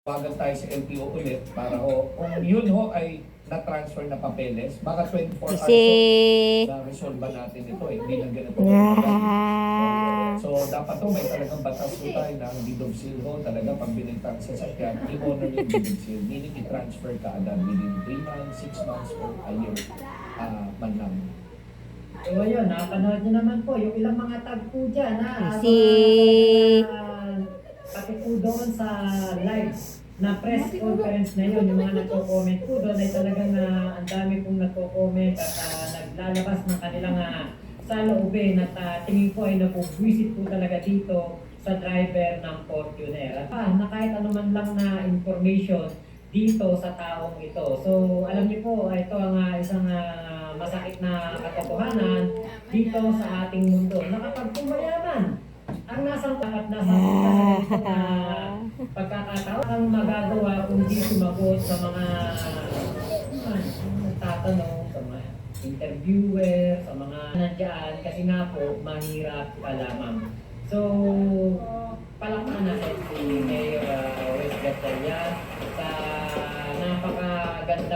Tawagan tayo sa LTO ulit para kung yun ay na-transfer na papeles, baka 24 hours na-resolve ba natin ito hindi lang ganito. So dapat may talagang batas po tayo na ang deed of seal talaga pag binintang sa sasakyan, i-honor yung deed of seal, meaning i-transfer ka agad within 3 months, 6 months, or a year man lang. So yun, napanood nyo naman po yung ilang mga tag po dyan pati po doon sa live na press conference na yun, yung mga nagko-comment po doon ay talagang ang dami pong nagko-comment at naglalabas ng kanilang saloobin at tingin ko ay napubwisit po talaga dito sa driver ng Fortuner. At na kahit anuman lang na information dito sa taong ito. So alam niyo po, ito ang isang masakit na katotohanan dito sa ating mundo. Na kapag pumayaman, ang nasa pagkakataon ang magagawa kundi sumagot sa mga nagtatanong, sa mga interviewer, sa mga nandiyan, kasi nga po, mahirap ka lamang. So, palakpakan natin si Mayor Wes Gatchalian sa napakagandang